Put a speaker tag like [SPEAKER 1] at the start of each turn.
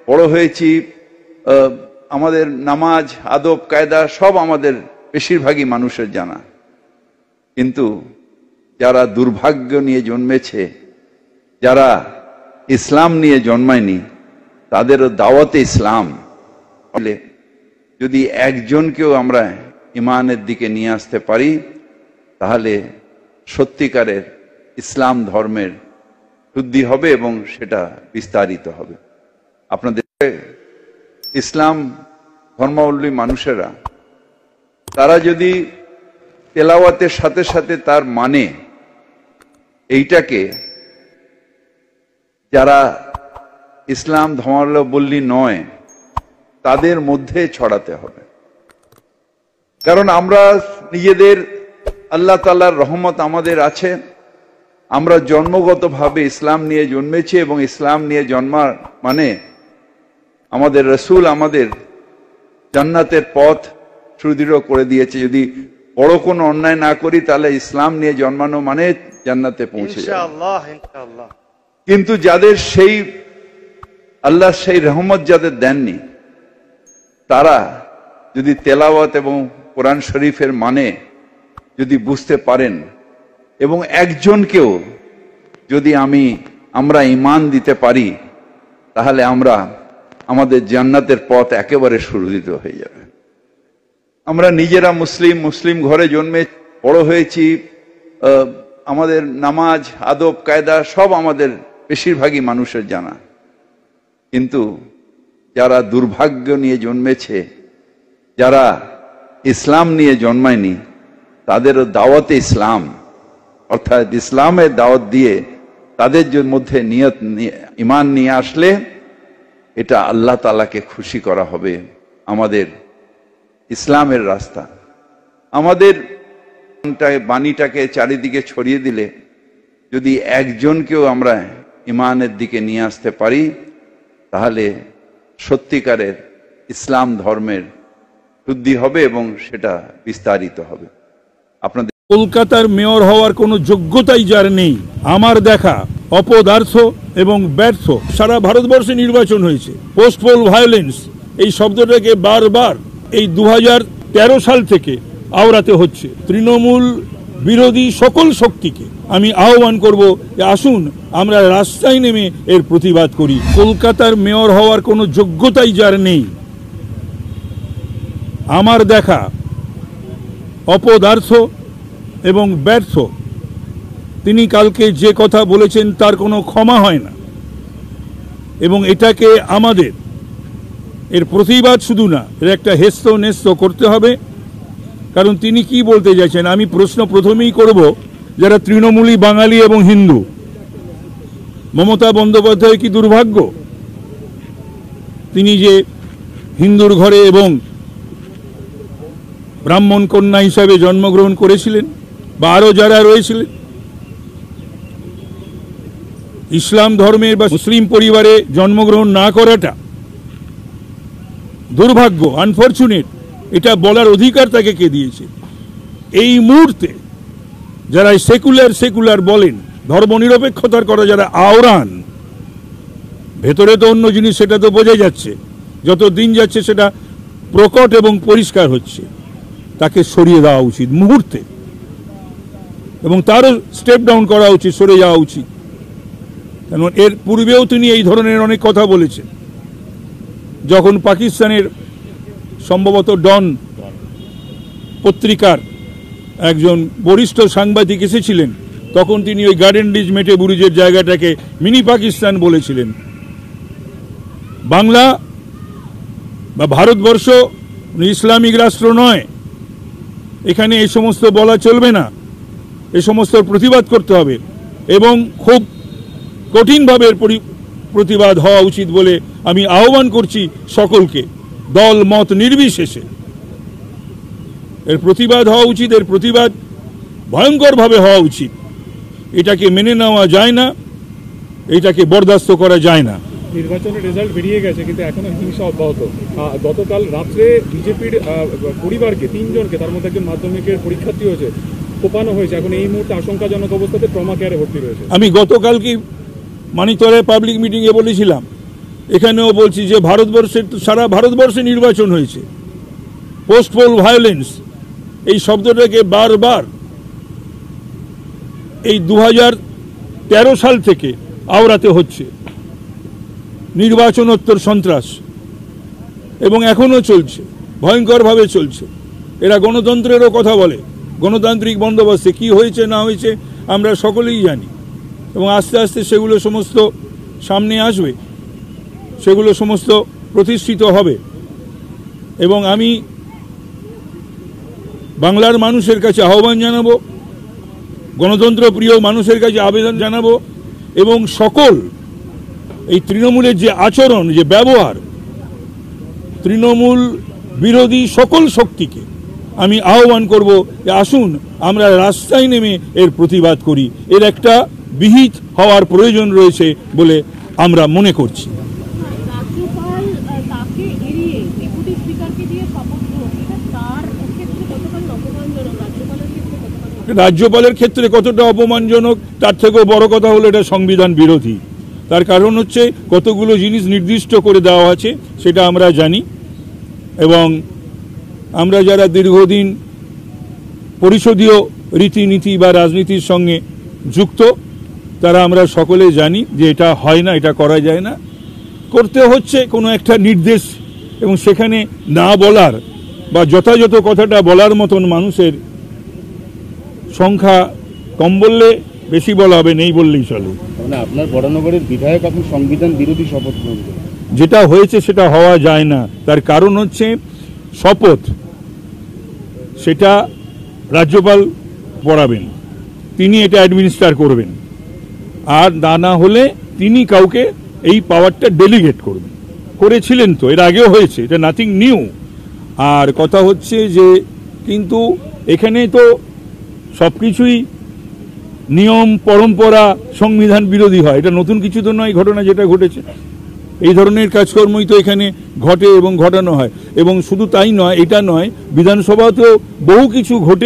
[SPEAKER 1] বড় হয়েছি, আমাদের নামাজ আদব কায়দা সব আমাদের বেশিরভাগই মানুষের জানা, কিন্তু যারা দুর্ভাগ্য নিয়ে জন্মেছে, যারা ইসলাম নিয়ে জন্মায়নি, তাদেরও দাওয়াতে ইসলাম বলে যদি একজনকেও আমরা ইমানের দিকে নিয়ে আসতে পারি, তাহলে সত্যিকারের ইসলাম ধর্মের শুদ্ধি হবে এবং সেটা বিস্তারিত হবে। আপনাদের ইসলাম ধর্মাবলম্বী মানুষেরা তারা যদি তেলাওয়াতের সাথে সাথে তার মানে এইটাকে যারা ইসলাম ধর্মাবলম্বী নয় তাদের মধ্যে ছড়াতে হবে। কারণ আমরা নিজেদের আল্লাহ তাআলার রহমত আমাদের আছে, আমরা জন্মগতভাবে ইসলাম নিয়ে জন্মেছি এবং ইসলাম নিয়ে জন্মার মানে আমাদের রাসূল আমাদের জান্নাতের পথ সুদৃঢ় করে দিয়েছে। যদি বড় কোনো অন্যায় না করি তাহলে ইসলাম নিয়ে জন্মানো মানে জান্নাতে পৌঁছে যাবে ইনশাআল্লাহ ইনশাআল্লাহ। কিন্তু যাদের সেই আল্লাহ সেই রহমত যাদের দেননি, তারা যদি তেলাওয়াত এবং কোরআন শরীফের মানে যদি বুঝতে পারেন এবং একজনকেও যদি আমরা ঈমান দিতে পারি, তাহলে আমাদের জান্নাতের পথ একেবারে সুরক্ষিত হয়ে যাবে। আমরা নিজেরা মুসলিম ঘরে জন্মে বড় হয়েছি, আমাদের নামাজ আদব কায়দা সব আমাদের বেশিরভাগই মানুষের জানা, কিন্তু যারা দুর্ভাগ্য নিয়ে জন্মেছে, যারা ইসলাম নিয়ে জন্মায়নি, তাদেরও দাওয়াতে ইসলাম অর্থাৎ ইসলামের দাওয়াত দিয়ে তাদের মধ্যে নিয়ত ঈমান নিয়ে আসলে এটা আল্লাহ তাআলাকে খুশি করা হবে। আমাদের ইসলামের রাস্তা, আমাদের বাণীটাকে চারিদিকে ছড়িয়ে দিলে যদি একজনকেও আমরা ঈমানের দিকে নিয়ে আসতে পারি, তাহলে সত্যিকারের ইসলাম ধর্মের শুদ্ধি হবে এবং সেটা বিস্তারিত হবে। আপনাদের
[SPEAKER 2] কলকাতার মেয়র হওয়ার কোনো যোগ্যতাই যার নেই, আমার দেখা অপদার্থ এবং ব্যর্থ। সারা ভারতবর্ষে নির্বাচন হয়েছে, পোস্ট পোল ভায়োলেন্স এই শব্দটাকে বারবার এই 2013 সাল থেকে আওড়াতে হচ্ছে। তৃণমূল বিরোধী সকল শক্তিকে আমি আহ্বান করব যে আসুন আমরা রাস্তায় নেমে এর প্রতিবাদ করি। কলকাতার মেয়র হওয়ার কোনো যোগ্যতাই যার নেই, আমার দেখা অপদার্থ এবং ব্যর্থ। তিনি কালকে যে কথা বলেছেন তার কোনো ক্ষমা হয় না, এবং এটাকে আমাদের এর প্রতিবাদ শুধু না, এর একটা হেস্ত নেস্ত করতে হবে। কারণ তিনি কি বলতে চাইছেন, আমি প্রশ্ন প্রথমেই করব যারা তৃণমূলী বাঙালি এবং হিন্দু, মমতা বন্দ্যোপাধ্যায় কি দুর্ভাগ্য তিনি যে হিন্দুর ঘরে এবং ব্রাহ্মণ কন্যা হিসাবে জন্মগ্রহণ করেছিলেন, বা আরো যারা রয়েছিলেন ইসলাম ধর্মের বা মুসলিম পরিবারে জন্মগ্রহণ না করাটা দুর্ভাগ্য, আনফরচুনেট। এটা বলার অধিকার তাকে কে দিয়েছে? এই মুহূর্তে যারা সেকুলার বলেন, ধর্মনিরপেক্ষতার কথা যারা আওড়ান, ভেতরে তো অন্য জিনিস, সেটা তো বোঝা যাচ্ছে। যত দিন যাচ্ছে সেটা প্রকট এবং পরিষ্কার হচ্ছে। তাকে সরিয়ে দেওয়া উচিত মুহূর্তে, এবং তারও স্টেপ ডাউন করা উচিত, সরে যাওয়া উচিত। কারণ এর পূর্বেও তিনি এই ধরনের অনেক কথা বলেছেন। যখন পাকিস্তানের সম্ভবত ডন পত্রিকার একজন বরিষ্ঠ সাংবাদিক এসেছিলেন, তখন তিনি ওই গার্ডেন রিচ মেটে বুরুজের জায়গাটাকে মিনি পাকিস্তান বলেছিলেন। বাংলা বা ভারতবর্ষ ইসলামিক রাষ্ট্র নয়, এখানে এই সমস্ত বলা চলবে না, এই সমস্ত প্রতিবাদ করতে হবে, এবং খুব কঠিনভাবে প্রতিবাদ হওয়া উচিত বলে আমি আহ্বান করছি সকলকে, দল মত নির্বিশেষে এর প্রতিবাদ হওয়া উচিত। এর প্রতিবাদ ভয়ঙ্করভাবে হওয়া উচিত। এটাকে মেনে নেওয়া যায় না, এটাকে বরদাস্ত করা যায় না।
[SPEAKER 3] নির্বাচনের রেজাল্ট বেরিয়ে গেছে, কিন্তু এখনো হিংসা অব্যাহত। গতকাল রাত্রে বিজেপির পরিবারকে 3 জনকে, তার মধ্যে একজন মাধ্যমিকের পরীক্ষার্থী হয়েছে, কোপানো হয়েছে। এখন এই মুহূর্তে আশঙ্কাজনক অবস্থাতে ট্রমা কেয়ারে ভর্তি রয়েছে।
[SPEAKER 2] আমি গতকালকে মানিকতলায় পাবলিক মিটিংয়ে বলেছিলাম এখানেও বলছি যে ভারতবর্ষের, সারা ভারতবর্ষে নির্বাচন হয়েছে, পোস্ট পোল ভায়োলেন্স এই শব্দটাকে বারবার এই 2013 সাল থেকে আওড়াতে হচ্ছে। নির্বাচনোত্তর সন্ত্রাস এবং এখনো চলছে, ভয়ঙ্করভাবে চলছে। এরা গণতন্ত্রেরও কথা বলে, গণতান্ত্রিক বন্দোবস্তে কি হয়েছে না হয়েছে আমরা সকলেই জানি, এবং আস্তে আস্তে সেগুলো সমস্ত সামনে আসবে, সেগুলো সমস্ত প্রতিষ্ঠিত হবে। এবং আমি বাংলার মানুষের কাছে আহ্বান জানাবো, গণতন্ত্র প্রিয় মানুষের কাছে আবেদন জানাবো, এবং সকল এই তৃণমূলের যে আচরণ, যে ব্যবহার, তৃণমূল বিরোধী সকল শক্তিকে আমি আহ্বান করব যে আসুন আমরা রাস্তায় নেমে এর প্রতিবাদ করি। এর একটা বিহিত হওয়ার প্রয়োজন রয়েছে বলে আমরা মনে করছি। রাজ্যপালের ক্ষেত্রে কতটা অপমানজনক তার থেকেও বড় কথা হলো এটা সংবিধান বিরোধী। তার কারণ হচ্ছে কতগুলো জিনিস নির্দিষ্ট করে দেওয়া আছে সেটা আমরা জানি, এবং আমরা যারা দীর্ঘদিন পরিষদীয় রীতিনীতি বা রাজনীতির সঙ্গে যুক্ত তারা আমরা সকলে জানি যে এটা হয় না, এটা করা যায় না। করতে হচ্ছে কোনো একটা নির্দেশ, এবং সেখানে না বলার বা যথাযথ কথাটা বলার মতন মানুষের সংখ্যা কম বললে বেশি বলা হবে, নেই বললেই চলে।
[SPEAKER 4] মানে আপনার বরানগরের বিধায়ক আপনি সংবিধান বিরোধী শপথ গ্রহণ করেন।
[SPEAKER 2] যেটা হয়েছে সেটা হওয়া যায় না। তার কারণ হচ্ছে শপথ সেটা রাজ্যপাল পড়াবেন, তিনি এটা অ্যাডমিনিস্টার করবেন, আর না হলে তিনি কাউকে এই পাওয়ারটা ডেলিগেট করবেন। করেছিলেন তো, এর আগেও হয়েছে, এটা নাথিং নিউ। আর কথা হচ্ছে যে কিন্তু এখানে তো সবকিছুই নিয়ম পরম্পরা সংবিধান বিরোধী হয়, এটা নতুন কিছু তো নয় ঘটনা যেটা ঘটেছে। এই ধরনের কাজকর্মই তো এখানে ঘটে এবং ঘটানো হয়। এবং শুধু তাই নয়, এটা নয়, বিধানসভাতেও বহু কিছু ঘটে।